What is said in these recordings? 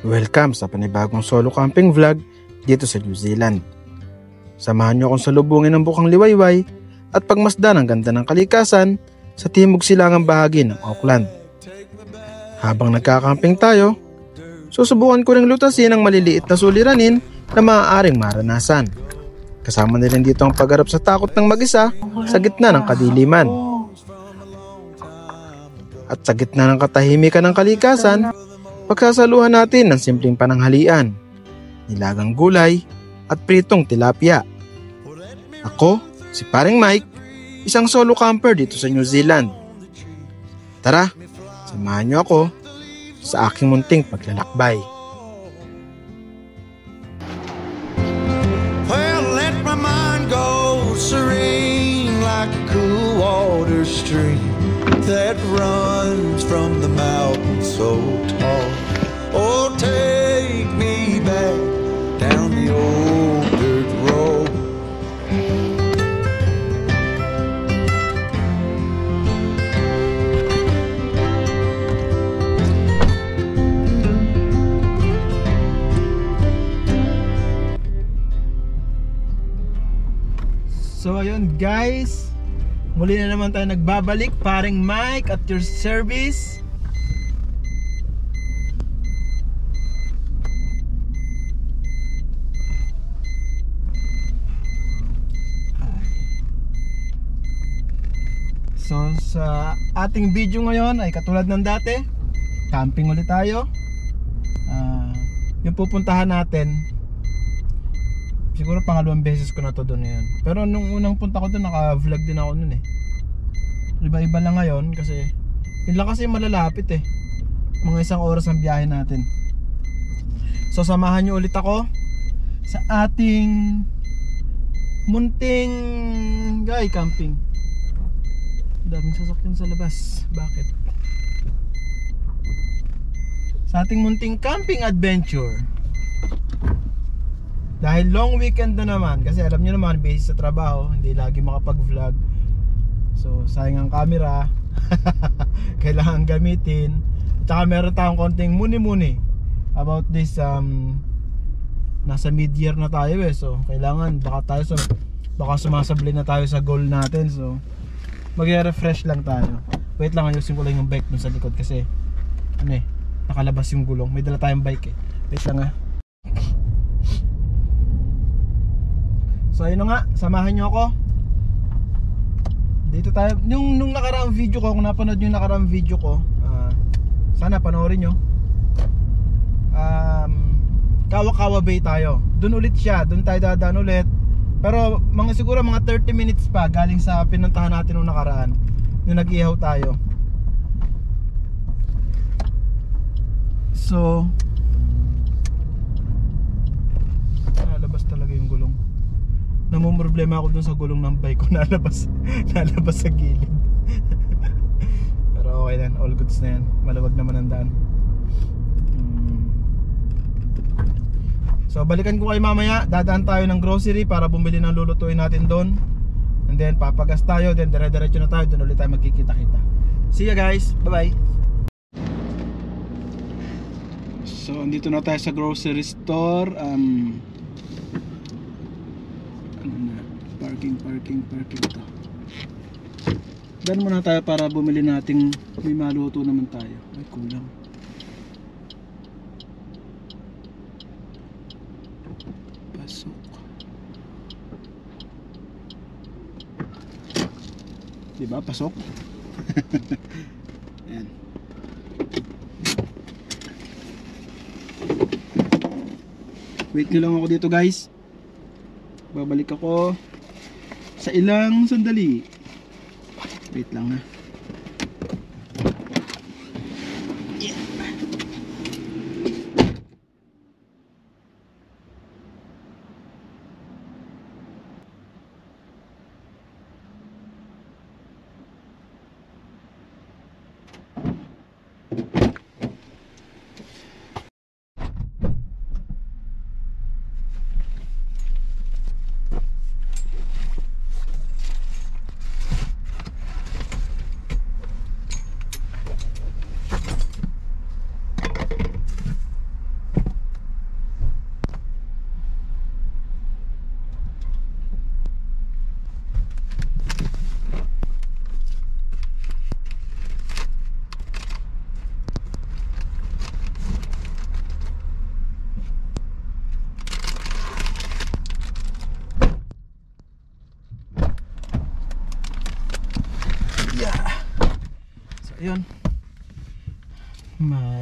Welcome sa panibagong solo camping vlog dito sa New Zealand. Samahan niyo akong salubungin ng bukang liwayway at pagmasdan ang ganda ng kalikasan sa timog silangang bahagi ng Auckland. Habang nagkakamping tayo, susubukan ko ring lutasin ang maliliit na suliranin na maaaring maranasan. Kasama na rin dito ang pagharap sa takot ng mag-isa sa gitna ng kadiliman. At sa gitna ng katahimikan ng kalikasan, pagsasaluhan natin ng simpleng pananghalian, nilagang gulay at pritong tilapia. Ako, si Paring Mike, isang solo camper dito sa New Zealand. Tara, samahan niyo ako sa aking munting paglalakbay. Well, let my mind go serene like a cool water stream that runs from the mountain so tall. Oh, take me back down the old dirt road. So ayun guys, muli na naman tayo nagbabalik. Paring Mike at your service. So sa ating video ngayon ay katulad ng dati, camping ulit tayo. Yung pupuntahan natin, siguro pangalawang beses ko na to doon ngayon. Pero nung unang punta ko doon, naka-vlog din ako noon eh. Iba-iba lang ngayon kasi yun lang kasi malalapit eh. Mga 1 oras ang biyahe natin. So samahan nyo ulit ako sa ating munting camping. Daming sasakyan sa labas. Bakit? Sa ating munting camping adventure. Dahil long weekend na naman, kasi alam niyo naman, busy sa trabaho, hindi lagi makapag-vlog. So, sayang ang camera. Kailangan gamitin. At saka meron tayong konting muni-muni about this nasa mid-year na tayo eh. So, kailangan baka sumasabli na tayo sa goal natin. So, magre-refresh lang tayo. Wait lang, ayusin ko lang yung bike dun sa likod kasi nakalabas yung gulong. May dala tayong bike eh. Wait lang . So ayun na nga, samahan nyo ako. Dito tayo. Nung nakaraang video ko, kung napanood yung nakaraang video ko, sana panoorin nyo. Kawa-Kawa Bay tayo. Doon ulit siya, doon tayo dadaan ulit. Pero siguro mga 30 minutes pa galing sa pinuntahan natin nung nakaraan, nung nag-ihaw tayo. So nalabas talaga yung gulong. Namumroblema ako dun sa gulong ng bike ko. Nalabas sa gilid. Pero okay lang, all goods na yan. Maluwag naman ang daan. So balikan ko kayo mamaya. Dadaan tayo ng grocery para bumili ng lulutuin natin doon. And then papagas tayo. Then dire-diretso na tayo. Doon ulit tayo magkikita-kita. See ya guys, bye bye. So andito na tayo sa grocery store. Parking to. Dan muna tayo para bumili nating may maluto naman tayo. Ay kulang. Pasok. Diba pasok? Ayan. Wait nyo lang ako dito guys. Babalik ako sa ilang sandali. Wait lang .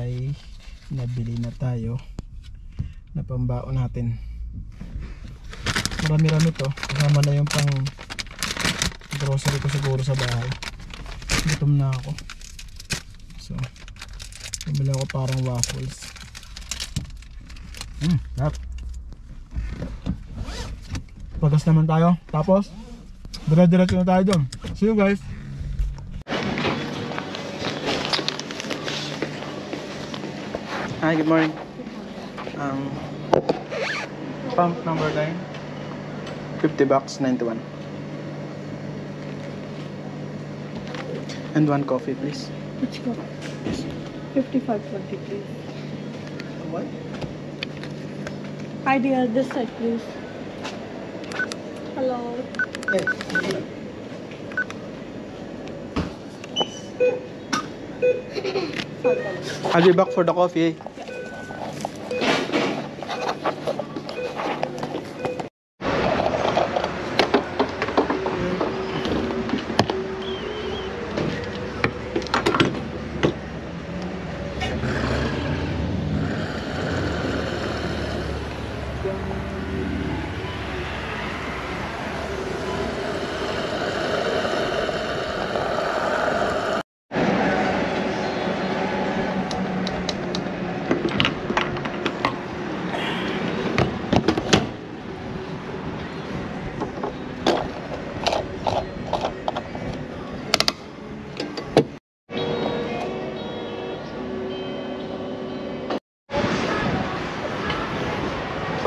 may nabili na tayo na pambaon natin. Marami-rami to, kasama na yung pang grocery ko siguro sa bahay. Gutom na ako, so bumili ako parang waffles. Sarap. Pagas naman tayo, tapos dire-diretso na tayo doon. See you guys. Hi, good morning. Pump number 9, $50, 91. And one coffee, please. Which coffee? 55.20 please. What? Hi dear, this side please. Hello. I'll be back for the coffee.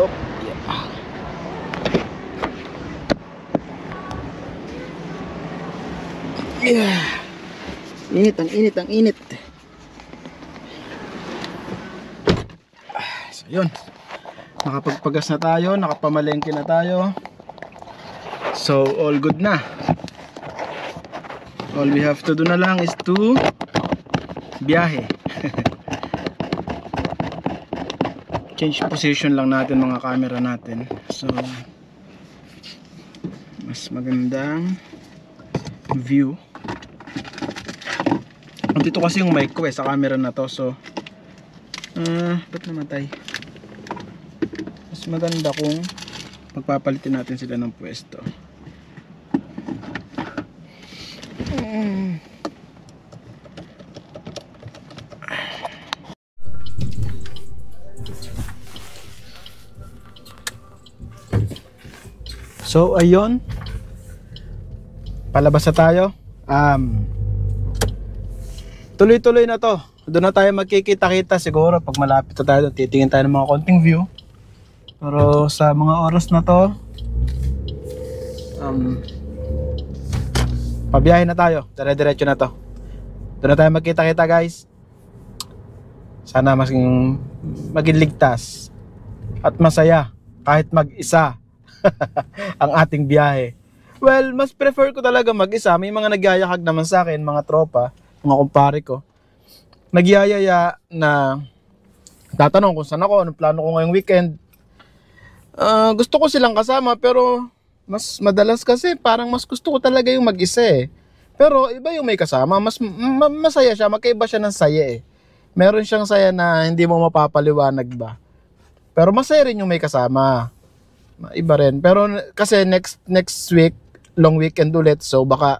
Oh, yeah. Init, ang init. So yun, nakapagpagas na tayo, nakapamalengke na tayo. So all good na. All we have to do na lang is to biyahe. Change position lang natin mga camera natin. So mas magandang view. Dito kasi yung mic ko sa camera na to. So ba't namatay? Mas maganda kung pagpapalitin natin sila ng pwesto. So ayun, palabas na tayo. Tuloy-tuloy na to. Doon na tayo magkikita-kita siguro pag malapit na tayo. Titingin tayo ng mga konting view. Pero sa mga oras na to, pabiyahe na tayo. Dire-diretso na to. Doon na tayo magkita-kita guys. Sana maging ligtas at masaya kahit mag-isa ang ating biyahe. Well, mas prefer ko talaga mag-isa. May mga nagyayakag naman sa akin, mga tropa, mga kumpare ko. Nagyayaya na tatanong kung saan ako, anong plano ko ngayong weekend. Gusto ko silang kasama pero mas madalas kasi parang mas gusto ko talaga yung mag-isa eh. Pero iba yung may kasama, mas masaya siya, magkaiba siya ng saya eh. Meron siyang saya na hindi mo mapapaliwanag ba. Pero masaya rin yung may kasama. Iba rin. Pero kasi next week, long weekend ulit. So baka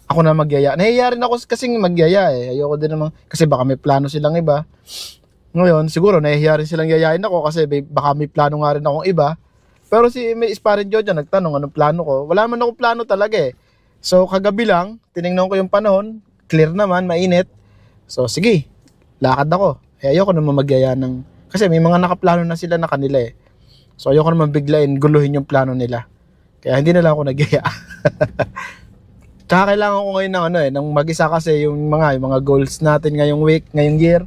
ako na magyaya. Nahiya rin ako kasing magyaya eh. Ayoko din naman. Kasi baka may plano silang iba. Ngayon, siguro nahiya rin silang yayain ako. Kasi baka may plano nga rin akong iba. Pero may Isparin Jojo nagtanong anong plano ko. Wala man akong plano talaga eh. So kagabi lang, tinignan ko yung panahon. Clear naman, mainit. So sige, lakad ako. Ayoko naman magyaya ng... Kasi may mga nakaplano na sila na kanila eh. So ayoko naman biglain, guluhin yung plano nila. Kaya hindi na lang ako nagyaya. Tsaka kailangan ko ngayon ng mag-isa kasi yung mga goals natin ngayong week, ngayong year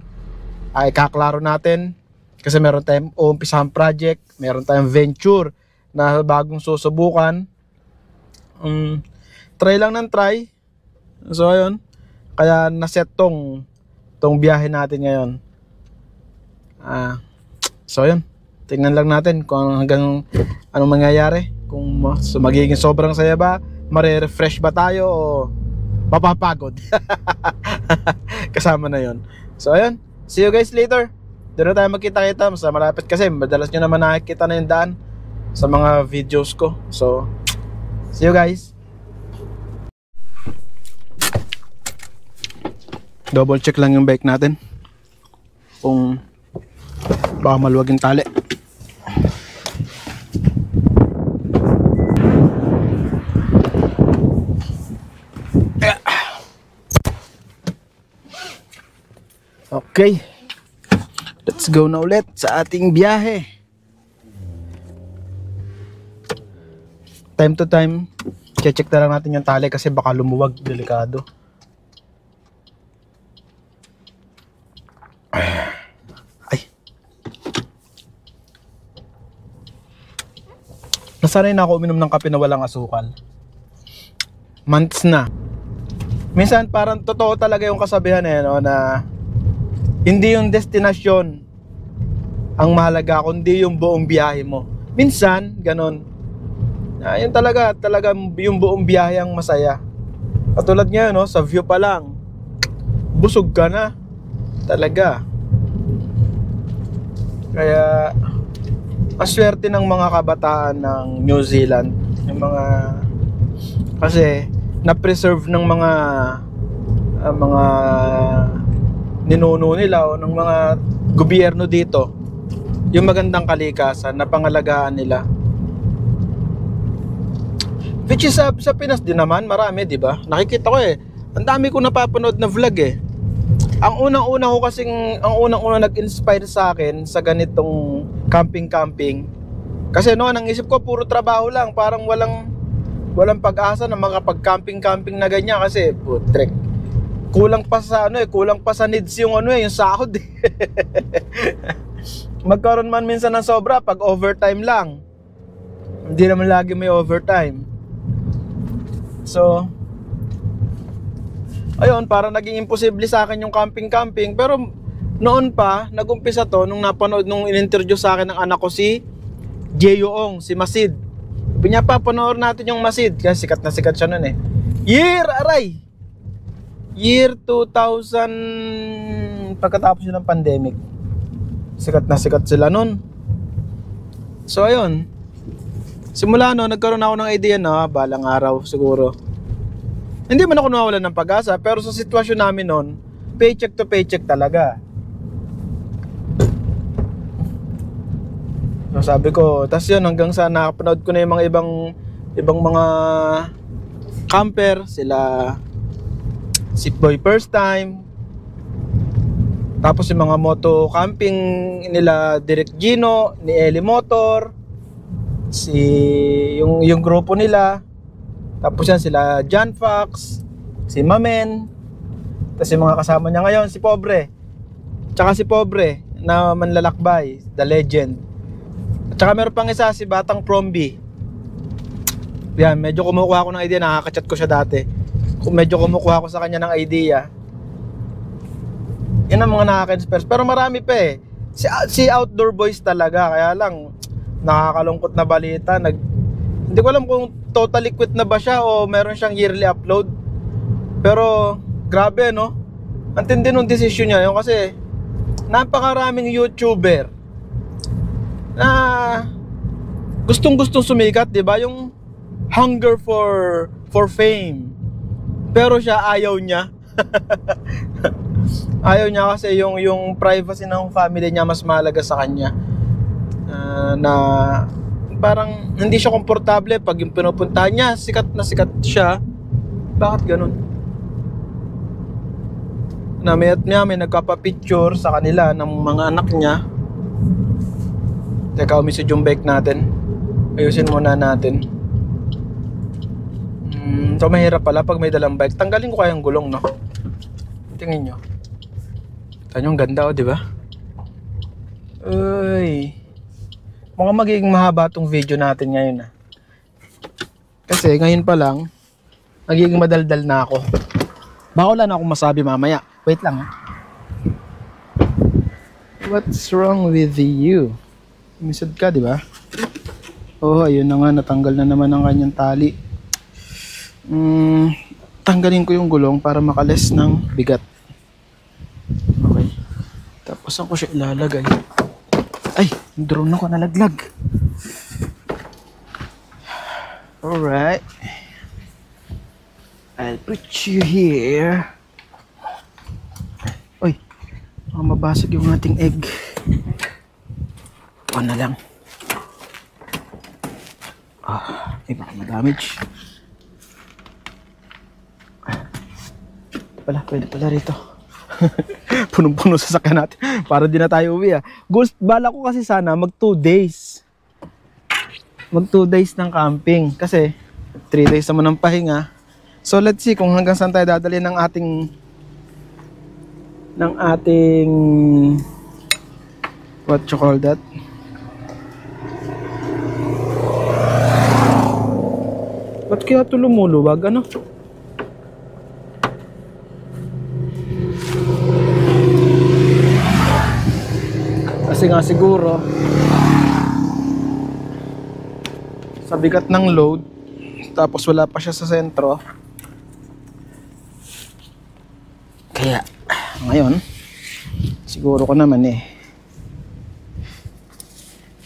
ay kaklaro natin. Kasi meron tayong uumpisahang project, meron tayong venture na bagong susubukan. Try lang ng try. So ayun, kaya naset tong biyahe natin ngayon. So ayun. Tingnan lang natin kung hanggang anong mangyayari. Kung magiging sobrang saya ba, mare-refresh ba tayo o mapapagod. Kasama na yon. So ayun, see you guys later. Doon na tayo magkita-kita, mas malapit kasi madalas nyo naman nakikita na yung daan sa mga videos ko. So, see you guys. Double check lang yung bike natin kung baka maluwag yung tali. Okay, let's go na ulit sa ating biyahe. Time to time, check na lang natin yung tali kasi baka lumuwag, delikado. Ay. Nasanay na ako uminom ng kape na walang asukal. Months na. Minsan parang totoo talaga yung kasabihan no, na hindi yung destinasyon ang mahalaga, kundi yung buong biyahe mo. Minsan, ganon. Yun talaga yung buong biyahe ang masaya. Katulad ngayon, no, sa view pa lang, busog ka na. Talaga. Kaya, maswerte ng mga kabataan ng New Zealand. Yung mga, kasi, na-preserve ng mga ninuno nila o ng mga gobyerno dito yung magandang kalikasan na pangalagaan nila, which is sa Pinas din naman marami, di ba? Nakikita ko ang dami ko napapanood na vlog ang unang-una nag-inspire sa akin sa ganitong camping kasi noon ang isip ko puro trabaho lang, parang walang pag-asa na makapag-camping na ganyan kasi putrek. Kulang pa sa needs yung yung sahod. Magkaroon man minsan ng sobra pag overtime lang. Hindi naman lagi may overtime. So, ayun, parang naging imposible sa akin yung camping. Pero noon pa, nag-umpisa to nung napanood, nung in-interview sa akin ng anak ko si Jeyoong, si Masid. Sabi niya, papanood natin yung Masid kasi sikat na sikat siya noon Year 2000, pagkatapos yun ng pandemic. Sikat na sikat sila nun. So ayun, simula nagkaroon ako ng idea na balang araw siguro. Hindi man ako nawawalan ng pag-asa, pero sa sitwasyon namin nun, paycheck to paycheck talaga. So sabi ko, tas yun hanggang sa nakapanood ko na yung mga ibang mga camper, sila Sipboy First Time, tapos yung mga moto camping nila Direk Gino, ni Eli Motor, yung grupo nila, tapos yan sila John Fox, si Mamen, tapos yung mga kasama niya ngayon, si Pobre, tsaka si Pobre na manlalakbay, the legend, at tsaka meron pang isa si Batang Prombi. Yan, medyo kumukuha ko ng idea, nakaka-chat ko siya dati. Medyo kumukuha ko sa kanya ng idea. Yan ang mga nakaka-inspire. Pero marami pa si Outdoor Boys talaga. Kaya lang nakakalungkot na balita. Hindi ko alam kung totally quit na ba siya o meron siyang yearly upload. Pero grabe no, ang tindi nung decision niya yun. Kasi napakaraming YouTuber na gustong sumikat, di ba? Yung hunger for fame. Pero siya ayaw niya. Ayaw niya kasi yung privacy ng family niya mas mahalaga sa kanya. Na parang hindi siya komportable pag yung pinupuntahan niya, sikat na sikat siya. Bakit ganun? Na may nagpapapicture sa kanila ng mga anak niya. Teka, umisod yung bike natin. Ayusin muna natin. So mahirap pala pag may dalang bike. Tanggalin ko kayang gulong, no? Tingin nyo. Tanyong ganda, di ba? Uy. Mukhang magiging mahaba tong video natin ngayon, Kasi ngayon pa lang, magiging madaldal na ako. Baka wala na akong masabi mamaya. Wait lang, What's wrong with you? Misod ka, di ba? Oh, ayun na nga. Natanggal na naman ang kanyang tali. Tanggalin ko yung gulong para makales ng bigat. Okay. saan ko siya ilalagay? Ay, yung drone ako nalaglag. Alright. I'll put you here. Uy, mabasag yung ating egg. O na lang. Baka ma-damage. Pwede pala rito. Punong-puno sa sakyan natin. Para di na tayo uwi bala ko kasi sana mag 2 days. Mag 2 days ng camping. Kasi 3 days naman ng pahinga. So let's see kung hanggang saan tayo dadali ng ating what you call that? Ba't kaya ito lumuluwag? Ano? Kasi nga siguro sa bigat ng load, tapos wala pa siya sa sentro, kaya ngayon siguro ko naman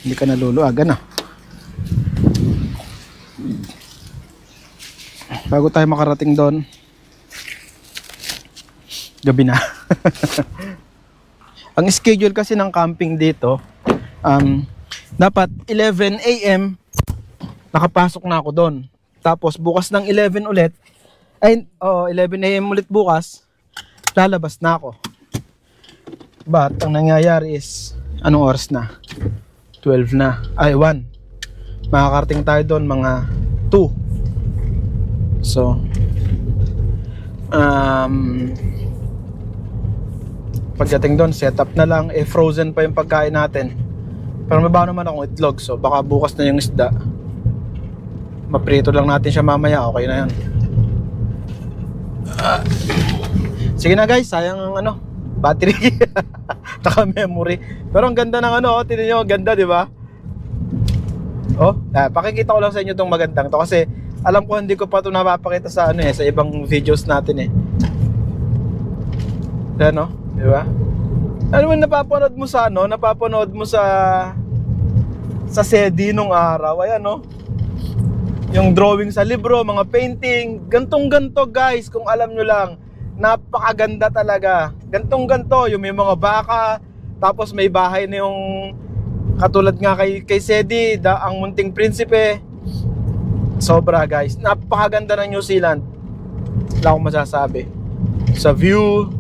hindi ka naluluagan bago tayo makarating doon gabi na. Ang schedule kasi ng camping dito, dapat 11 AM nakapasok na ako doon. Tapos bukas ng 11 ulit, 11 AM ulit bukas, lalabas na ako. But ang nangyayari is, anong oras na? 12 na. 1. Makakarating tayo doon mga 2. So, pagdating doon, setup na lang. Frozen pa yung pagkain natin. Pero may bago naman akong itlog. So baka bukas na yung isda. Maprito lang natin siya mamaya. Okay na yan. Sige na guys, sayang ang battery. Taka memory. Pero ang ganda ng tingnan nyo, ganda di ba? Pakikita ko lang sa inyo itong magandang to. Kasi alam ko hindi ko pa ito napapakita sa sa ibang videos natin di ba? Ano man napapanood mo sa napapanood mo sa SEDI nung araw, yung drawing sa libro, mga painting, gantong-ganto guys, kung alam nyo lang, napakaganda talaga. Gantong-ganto, yung may mga baka, tapos may bahay na yung katulad nga kay SEDI, ang Munting Prinsipe. Sobra guys, napakaganda ng New Zealand. Wala akong masasabi. Sa view,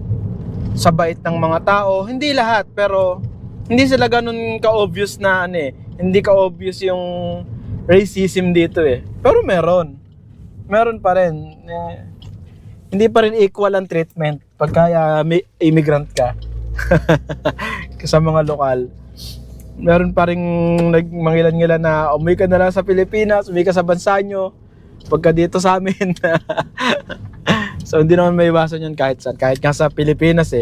sa bait ng mga tao, hindi lahat, pero hindi sila ganun ka-obvious na hindi ka-obvious yung racism dito pero meron pa rin hindi pa rin equal ang treatment pagka may immigrant ka sa mga lokal. Meron pa rin nagmangilan-ngilan na umuwi ka na lang sa Pilipinas, umuwi ka sa bansa nyo, pagka dito sa amin. So hindi naman may iwasan yun kahit saan. Kahit nga sa Pilipinas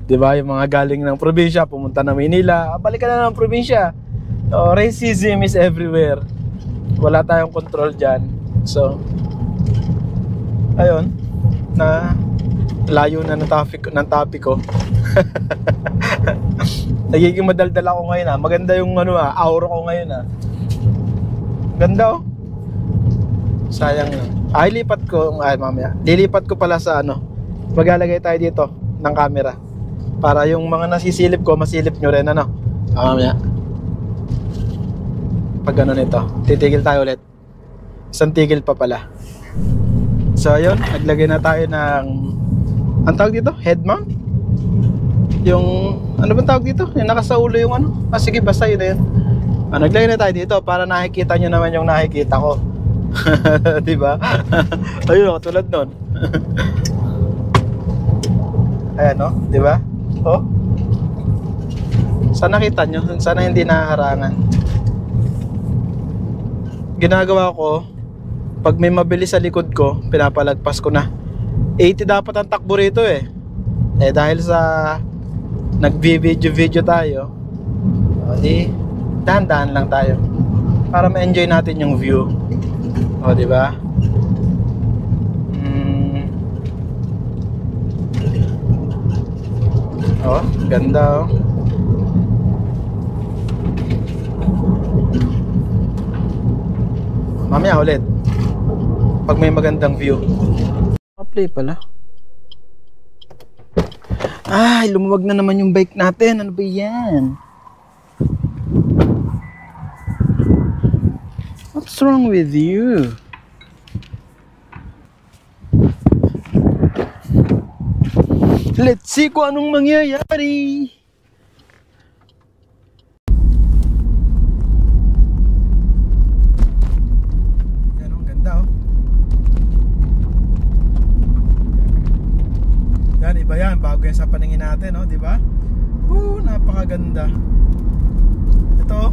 di ba, yung mga galing ng probinsya pumunta na Manila, balik ka na ng probinsya. Racism is everywhere. Wala tayong control dyan. So ayun, na layo na ng topic ko. Nagiging madaldal ako ngayon Maganda yung aura ko ngayon Ganda sayang lang. Mamaya lilipat ko pala sa maglalagay tayo dito ng camera para yung mga nasisilip ko masilip nyo rin mamaya pag nito titigil tayo ulit, isang tigil pa pala. So ayun, naglagay na tayo ng ang tawag dito, head mount, yung bang tawag dito, yung nakasaulo yung sige basta yun na yun. Naglagay na tayo dito para nakikita nyo naman yung nakikita ko. Diba? Ayun katulad nun. Ayan diba? Sana nakita nyo, sana hindi naharangan. Ginagawa ko, pag may mabilis sa likod ko, pinapalagpas ko na. 80 dapat ang takbo rito dahil sa nag-video tayo, dahan-dahan lang tayo para ma-enjoy natin yung view. Diba? Ganda Mamaya ulit. Pag may magandang view. Play pala. Ay, lumuwag na naman yung bike natin. Ano ba yan? What's wrong with you? Let's see kung anong mangyayari. Yan, ang ganda oh. Yan, iba yan. Bago yan sa paningin natin, oh, di ba? Napakaganda. Ito.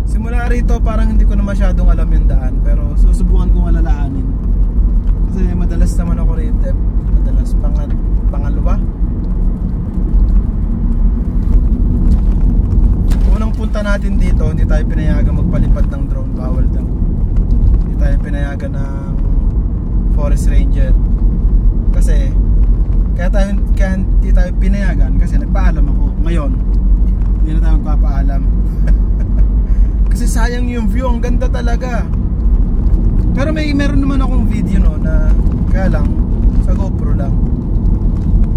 Simula rito, parang hindi ko na masyadong alam yung daan. Pero susubukan kong alalaanin. Kasi madalas naman ako rito. Madalas pangalawa. Unang punta natin dito, hindi tayo pinayagan magpalipad ng drone. Bawal daw. Hindi tayo pinayagan ng forest ranger. Kasi kaya hindi tayo pinayagan kasi nagpaalam ako. Ngayon hindi na tayo magpapaalam. Kasi sayang yung view, ang ganda talaga. Pero meron naman akong video no na kaya lang sa GoPro lang.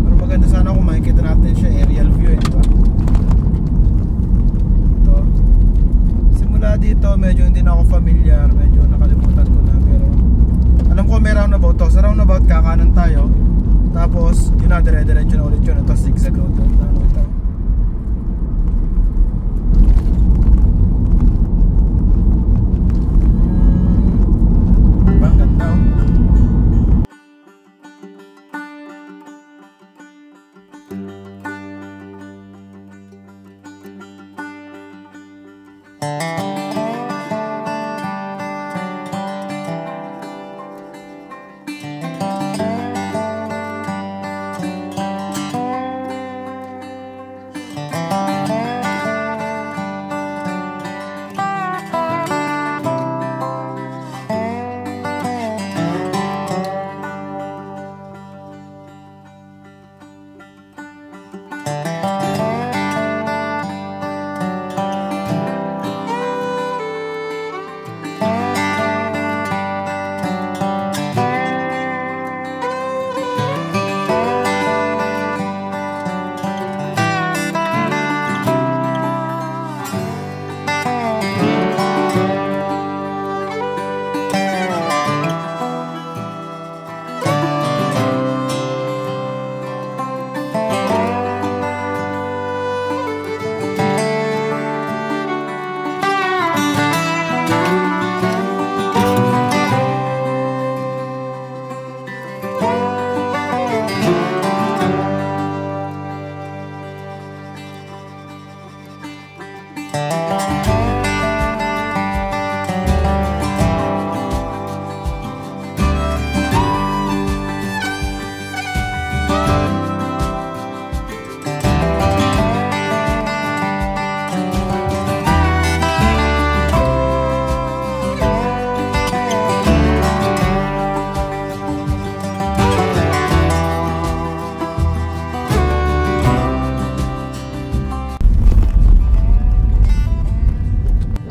Pero maganda sana kung makikita natin siya aerial view eh, diba? Ito. Simula dito medyo hindi na ako familiar, medyo nakalimutan ko na, pero alam ko may roundabout to. Sa roundabout kakanan tayo. Tapos yun na, dire-diretso na ulit yun. Ito zigzag road. Ano ito? Ang ganda oh.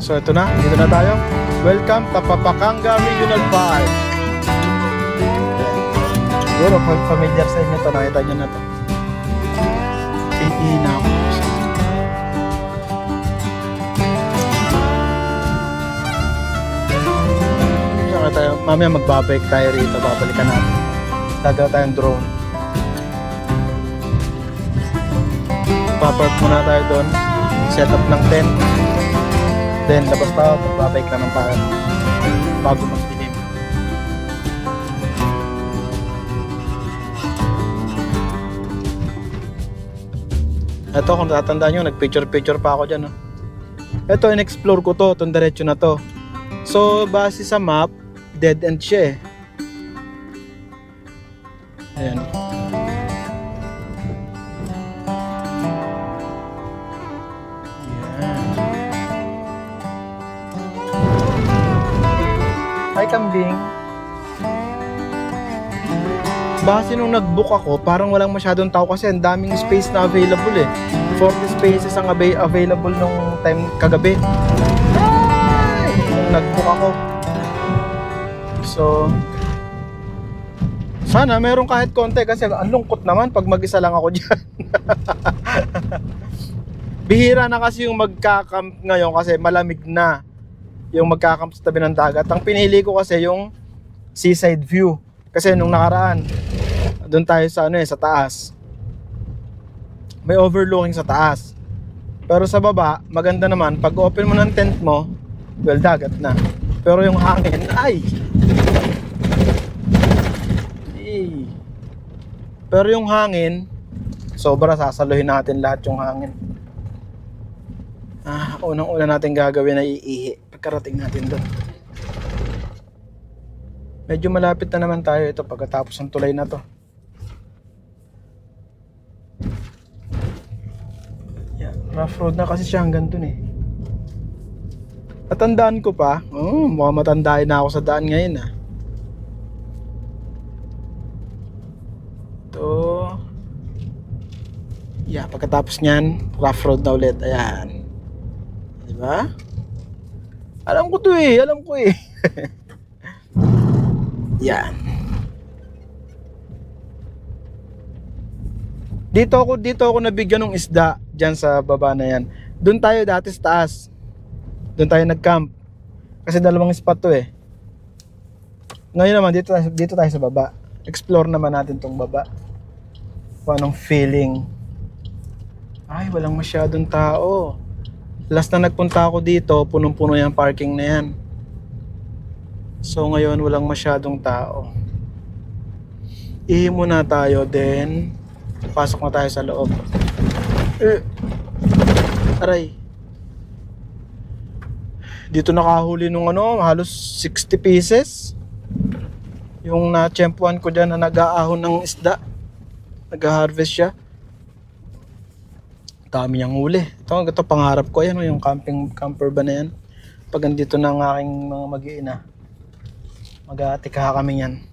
So ito na, dito na tayo. Welcome to Pampanga Regional Park. Siguro familiar sa inyo ito, nakita nyo na ito. Iina ako. Saka tayo, mamaya magbabike tayo rito, babalikan natin. Dadala tayong drone. Papark muna tayo doon. Set up ng tent. Then labas tayo, magbabike naman tayo bago magdilim. Ito, kung tatandaan nyo, nagpicture-picture pa ako dyan. Ito, in-explore ko to, itong diretso na to. So, base sa map, dead end siya eh. Ayan. Hi, kambing. Base nung nag-book ako, parang walang masyadong tao kasi ang daming space na available eh. 40 spaces ang available nung time kagabi. Hi! kung nag-book ako. So sana meron kahit konti kasi ang lungkot naman pag mag-isa lang ako dyan. Bihira na kasi yung magka-camp ngayon kasi malamig na yung magka-camp sa tabi ng dagat. Ang pinili ko kasi yung seaside view kasi nung nakaraan doon tayo sa sa taas. May overlooking sa taas. Pero sa baba, maganda naman pag open mo ng tent mo, well, dagat na. Pero yung hangin, pero yung hangin, sobra, sasaluhin natin lahat yung hangin. Unang-una natin gagawin ay iihi pagkarating natin doon. Medyo malapit na naman tayo ito pagkatapos ng tulay na to. Rough road na kasi siya hanggang dun eh. Natandaan ko pa. Mukhang matandain na ako sa daan ngayon ah. Ito. Yeah, pagkatapos nyan, rough road na ulit. Ayan. Diba? Alam ko to eh. Alam ko eh. Yan. Dito ako nabigyan ng isda diyan sa baba na yan. Doon tayo dati sa taas. Doon tayo nag-camp. Kasi dalawang spot to eh. Ngayon naman dito tayo sa baba. Explore naman natin tong baba. Kung anong feeling. Ay, walang masyadong tao. Last na nagpunta ako dito, punong-puno yung parking na yan. So ngayon walang masyadong tao. Ihi muna tayo, then pasok na tayo sa loob. Aray. Dito nakahuli nung halos 60 pieces. Yung na-tsempuan ko dyan na nag-aahon ng isda. Nag-harvest siya. Dami niyang huli. Ito pangarap ko. Ayan, yung camper ba na yan. Pag andito na ang aking mga mag-iina, mag-aatika kami yan.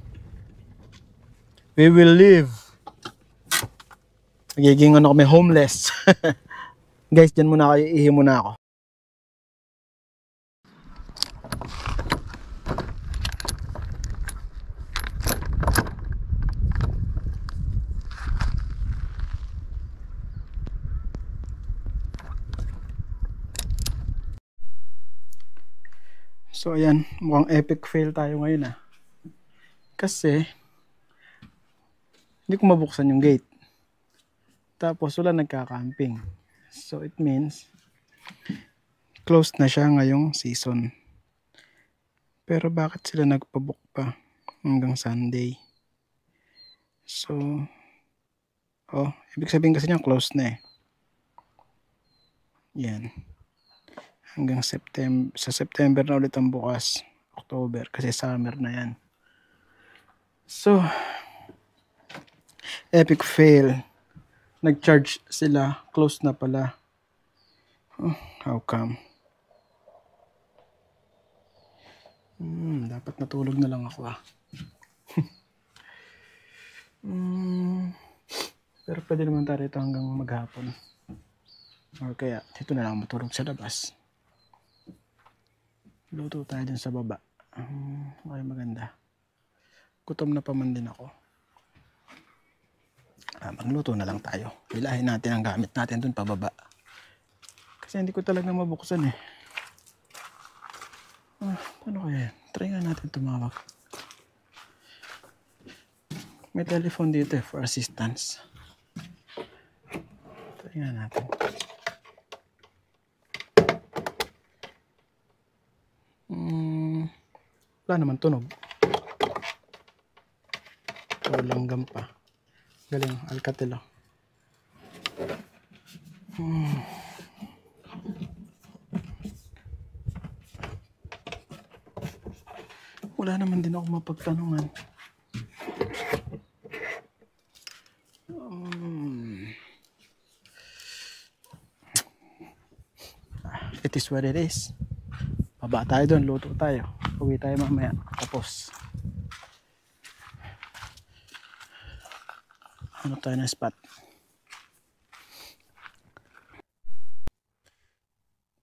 We will live. Magiging kami homeless. Guys, dyan muna kayo, ihi muna ako. So ayan, mukhang epic fail tayo ngayon ah. Kasi hindi ko mabuksan yung gate. Tapos wala nagka-camping. So it means closed na siya ngayong season. Pero bakit sila nagpabook pa hanggang Sunday? So ibig sabihin kasi niya closed na eh. Yan. Hanggang September na ulit ang bukas. October kasi summer na yan. So epic fail. Nag-charge sila, close na pala. How come? Dapat natulog na lang ako ah. Pero pwede naman tayo ito hanggang maghapon. Or kaya dito na lang matulog sa labas. Luto tayo dyan sa baba. Okay, maganda. Gutom na pa man din ako. Magluto na lang tayo. Bilahin natin ang gamit natin dun pababa. Kasi hindi ko talaga mabuksan eh. Paano kaya? Try nga natin tumawag. May telephone dito eh for assistance. Try nga natin. Wala naman tunog. Langgam pa. Galing, Alcatel. Wala naman din ako mapagtanungan. It is what it is. Baba tayo doon, luto tayo. Uwi tayo mamaya. Tapos ano tayo na spot.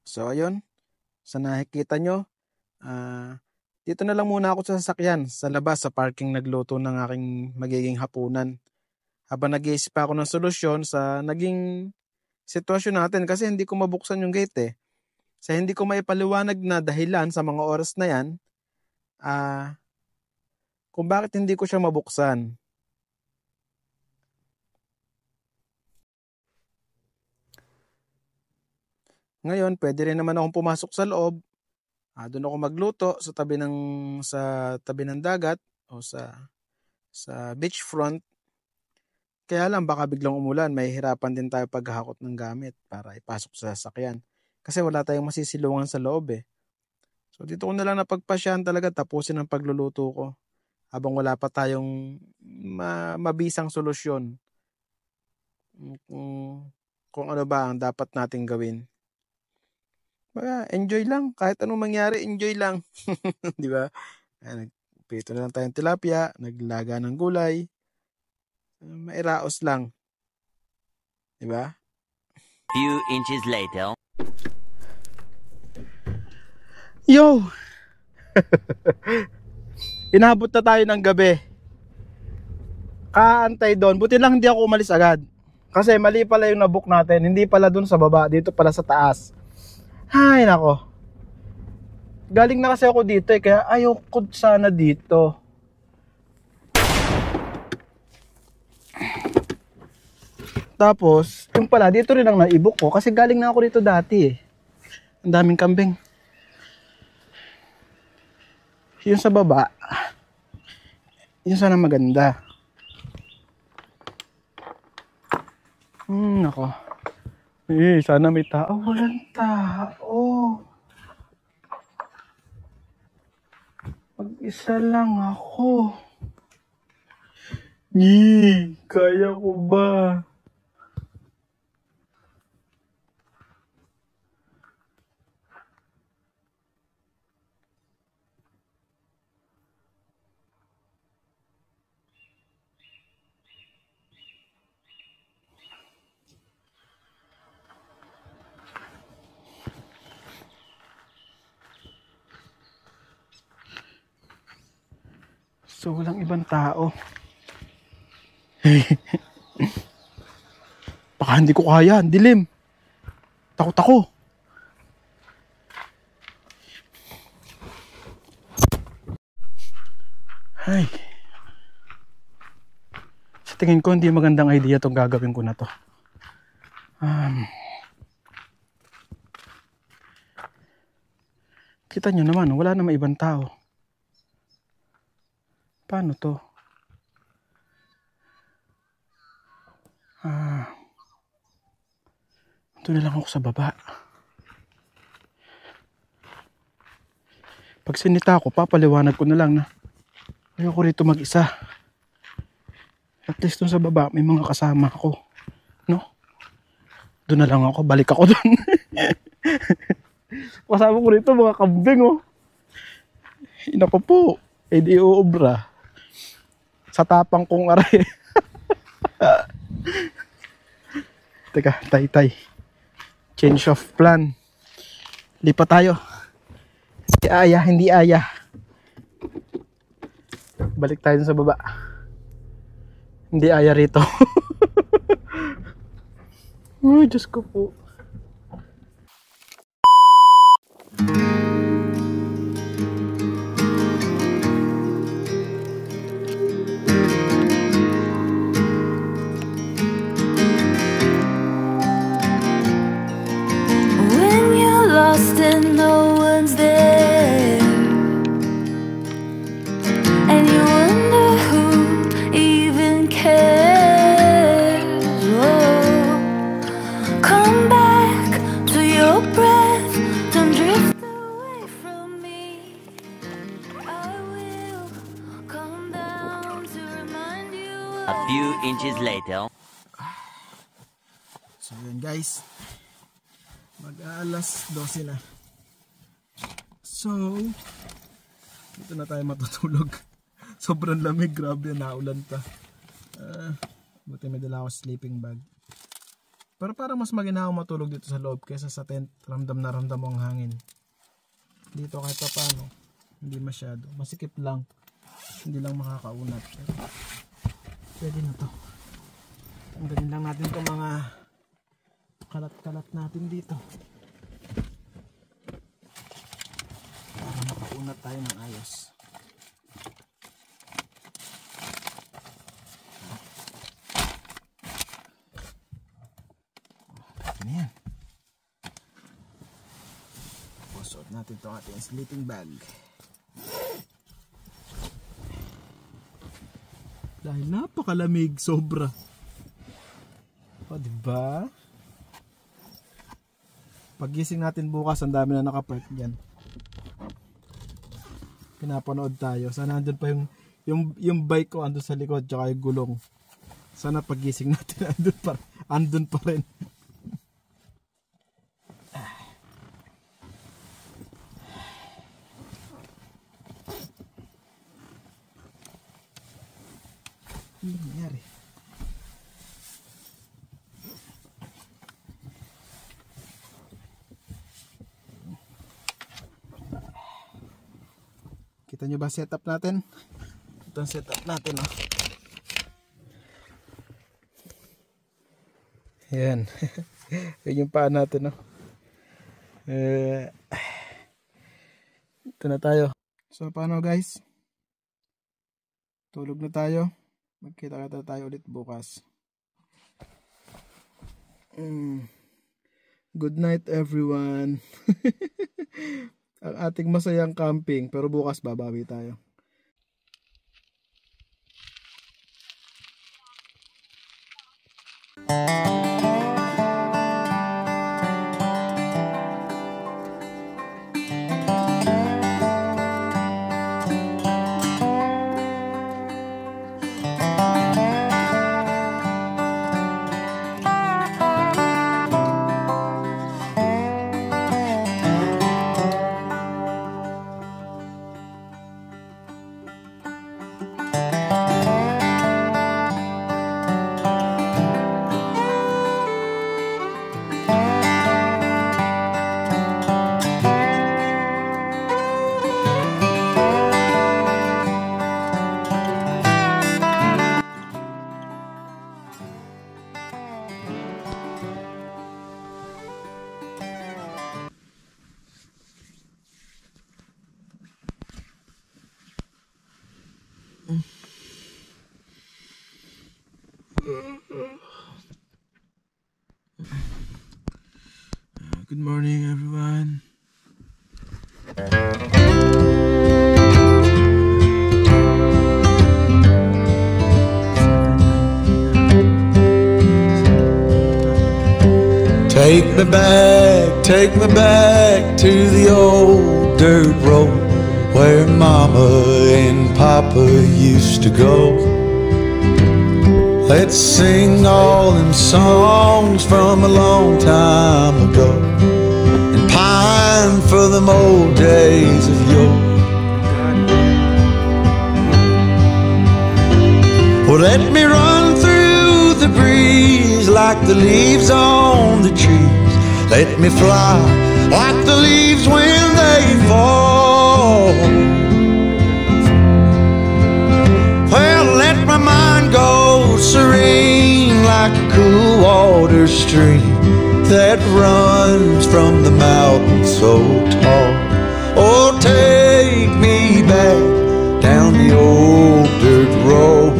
So ayun, sa nakikita nyo, Dito na lang muna ako sa sasakyan, sa labas, sa parking nagluto ng aking magiging hapunan. Habang nag-iisip ako ng solusyon sa naging sitwasyon natin kasi hindi ko mabuksan yung gate eh. Sa hindi ko maipaliwanag na dahilan sa mga oras na yan, kung bakit hindi ko siya mabuksan. Ngayon, pwede rin naman akong pumasok sa loob. Doon ako magluto sa tabi ng dagat o sa beachfront. Kaya lang baka biglang umulan, may hirapan din tayo paghahakot ng gamit para ipasok sa sasakyan. Kasi wala tayong masisilungan sa loob eh. So dito ko na lang napagpasyahan talaga tapusin ang pagluluto ko. Habang wala pa tayong mabisang solusyon. Kung ano ba ang dapat nating gawin. Enjoy lang. Kahit anong mangyari, enjoy lang. Di ba? Nagprito na lang tayong tilapia, naglaga ng gulay. Mairaos lang. Di ba? Few inches later. Yo! Inabot na tayo ng gabi. Kaantay doon. Buti lang hindi ako umalis agad. Kasi mali pala yung nabook natin. Hindi pala doon sa baba. Dito pala sa taas. Ay, nako. Galing na kasi ako dito eh. Kaya ayaw ko sana dito. Tapos, yung pala, dito rin ang naibok ko. Kasi galing na ako dito dati eh. Ang daming kambing. Yung sa baba, yun sana maganda. Nako. Sana may tao. Walang tao. Mag-isa lang ako. Kaya ko ba? So, walang ibang tao. Baka hindi ko kaya. Ang dilim. Takot ako. Ay. Sa tingin ko, hindi magandang idea itong gagawin ko na to. Kita nyo naman, wala namang ibang tao. Paano to? Ito na lang ako sa baba. Pag sinita ako, papaliwanag ko na lang na ayoko rito mag-isa. At least dun sa baba, may mga kasama ako. No? Doon na lang ako, balik ako dun. Kasama ko rito, mga kambing oh. Inako po, di uubra. Sa tapang kong aray. Teka, tay. Change of plan. Lipat tayo. Hindi aya. Balik tayo sa baba. Hindi aya rito. Ay, Diyos ko po. And no one's there, and you wonder who even cares. Oh, come back to your breath, don't drift away from me. I will come down to remind you. A few inches later. So yun guys, mag-alas 12 na. So, dito na tayo matutulog. Sobrang lamig, grabe, naulan pa. Buti may dala ako sleeping bag. Pero parang mas maginaw matulog dito sa loob kaysa sa tent. Ramdam na ramdam mo ang hangin. Dito kahit pa paano, hindi masyado. Masikip lang. Hindi lang makakaunat. Pwede na to. Tanggalin lang natin itong mga kalat-kalat natin dito. Para makaunat tayo ng ayos. Ano yan? Suot natin itong ating sleeping bag. Dahil napakalamig, sobra. O, diba? Paggising natin bukas, ang dami na nakapark dyan. Pinapanood tayo. Sana andun pa yung bike ko andun sa likod, tsaka yung gulong. Sana paggising natin andun pa rin. Ano nangyari? Kita nyo ba setup natin? Ito ang setup natin, oh. Ayan. Yan yung paa natin, oh. Ito na tayo. So paano, guys? Tulog na tayo. Magkita-kita tayo ulit bukas. Good night, everyone. Ang ating masayang camping, pero bukas babawi tayo. Good morning, everyone. Take me back to the old dirt road where Mama and Papa used to go. Let's sing all them songs from a long time ago and pine for them old days of yore. Well, let me run through the breeze like the leaves on the trees. Let me fly like the leaves when they fall. Well, let my mind go serene like a cool water stream that runs from the mountain so tall. Oh, take me back down the old dirt road.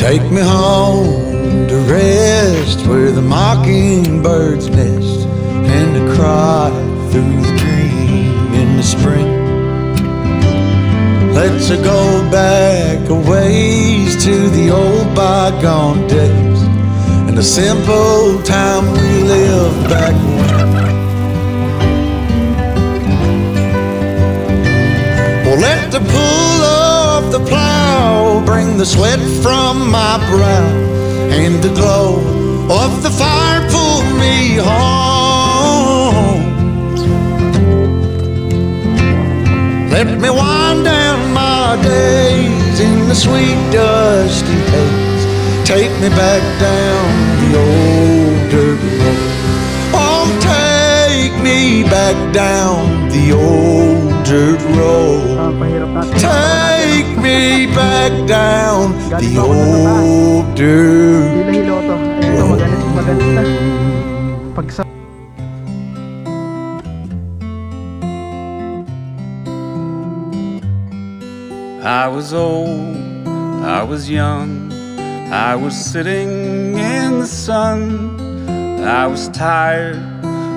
Take me home to rest where the mockingbirds nest and to cry through the dream in the spring. Let's go back a ways to the old bygone days and the simple time we lived back when. Well, let the pull of and the sweat from my brow, and the glow of the fire pulled me home. Let me wind down my days in the sweet dusty haze. Take me back down the old dirt road. Oh, take me back down the old dirt road. Take me back down the old dirt road. I was old, I was young, I was sitting in the sun. I was tired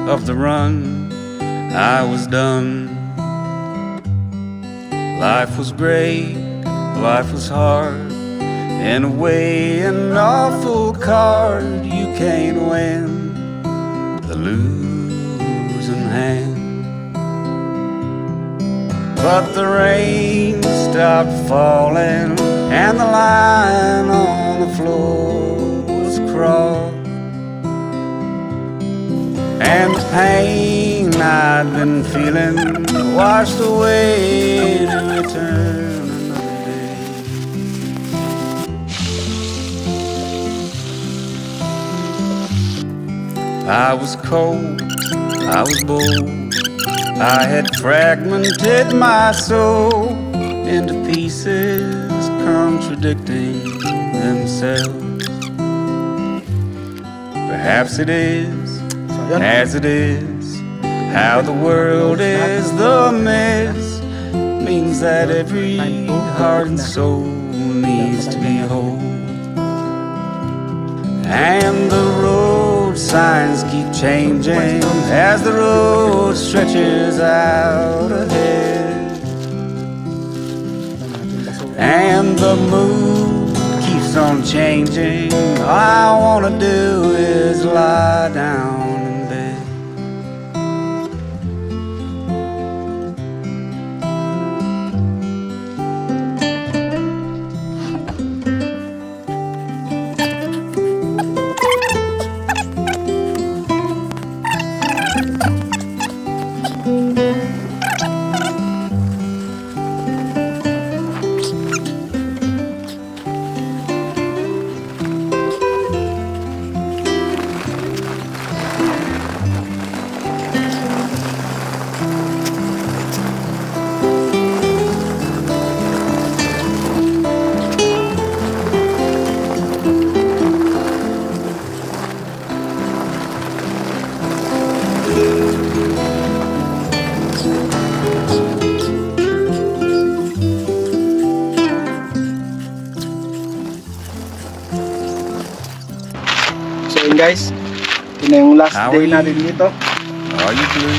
of the run, I was done. Life was great, life was hard, in a way an awful card. You can't win the losing hand. But the rain stopped falling, and the line on the floor was crossed, and the pain I'd been feeling washed away to return another day. I was cold, I was bold, I had fragmented my soul into pieces contradicting themselves. Perhaps it is, as it is, how the world is the mess, means that every heart and soul needs to be whole. And the road signs keep changing as the road stretches out ahead, and the mood keeps on changing. All I wanna do is lie down in bed. So yun guys, yun na yung last day natin dito. Are you blue?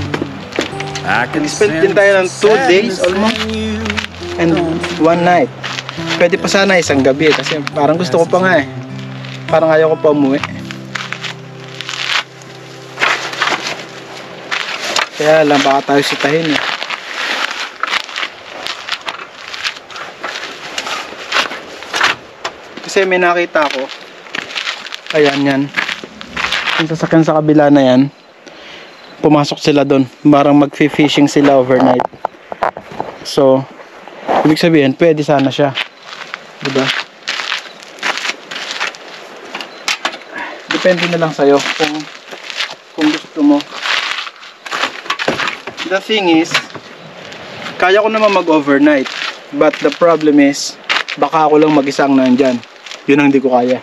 I can Spend din tayo ng 2 days almost and 1 night. Pwede pa sana isang gabi kasi parang gusto ko pa nga eh. Parang ayaw ko pa umuwi. Kaya lang baka tayo sitahin eh. Kasi may nakita ako. Ayan yan. Yung sasakyan sa kabila na yan. Pumasok sila doon. Parang mag-fishing sila overnight. So, ibig sabihin, pwede sana siya. Diba? Depende na lang sa'yo kung gusto mo. The thing is, kaya ko naman mag-overnight. But the problem is, baka ako lang mag-isang nandyan. Yun ang hindi ko kaya.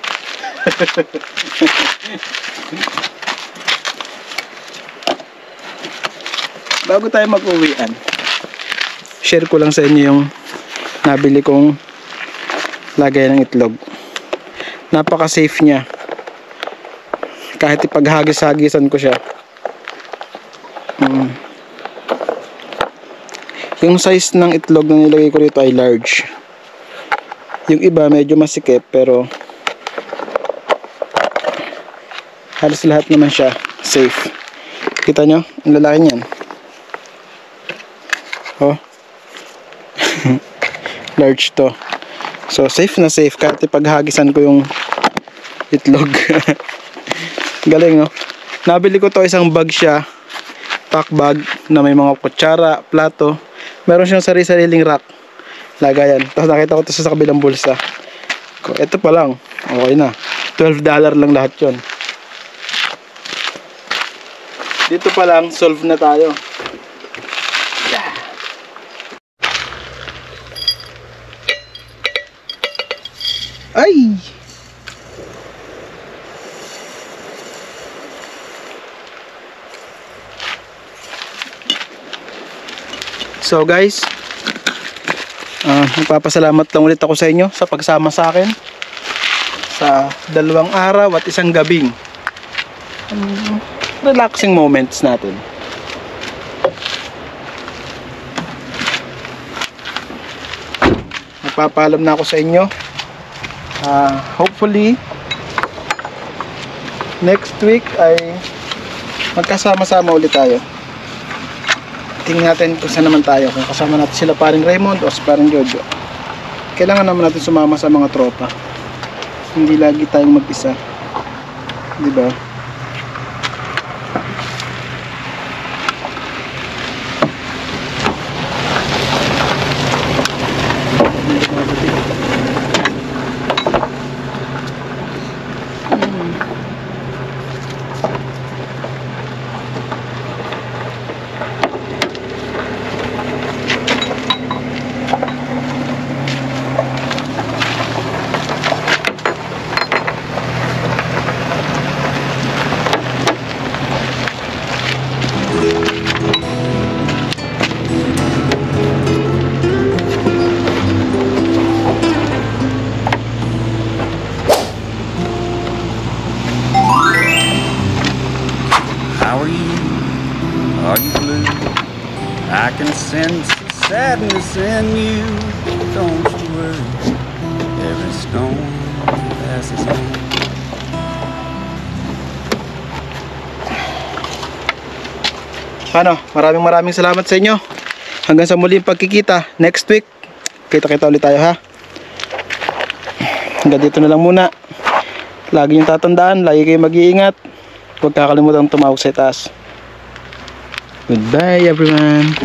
Bago tayo mag-uwian, share ko lang sa inyo yung nabili kong lagay ng itlog. Napaka safe niya. Kahit ipaghagis-hagisan ko siya. Yung size ng itlog na nilagay ko dito ay large. Yung iba medyo masikip pero halos lahat naman siya safe. Kita nyo? Ang lalaki niyan. Oh. Large to. So safe na safe kahit ipaghagisan ko yung itlog. Galing, no? Nabili ko to, isang bag siya, pack bag na may mga kutsara, plato. Meron siyang sarili-sariling rack, lagayan. Tapos nakita ko to sa kabilang bulsa. Ito pa lang, okay na. $12 lang lahat yon. Dito pa lang, solve na tayo. Ay! So guys, nagpapasalamat lang ulit ako sa inyo sa pagsama sa akin sa 2 araw at 1 gabing relaxing moments natin. Nagpapaalam na ako sa inyo. Hopefully next week ay magkasama-sama ulit tayo. Tingnan natin kung saan naman tayo, kung kasama natin sila paring Raymond o si paring Jojo. Kailangan naman natin sumama sa mga tropa, hindi lagi tayong mag-isa, diba? How are you? Are you blue? I can sense the sadness in you. Don't you worry, every storm passes on. Paano? Maraming salamat sa inyo. Hanggang sa muling pagkikita next week. Kita-kita ulit tayo, ha? Hanggang dito na lang muna. Lagi niyong tatandaan, lagi kayong mag-iingat. Huwag kakalimutan tumawag sa itaas. Goodbye everyone.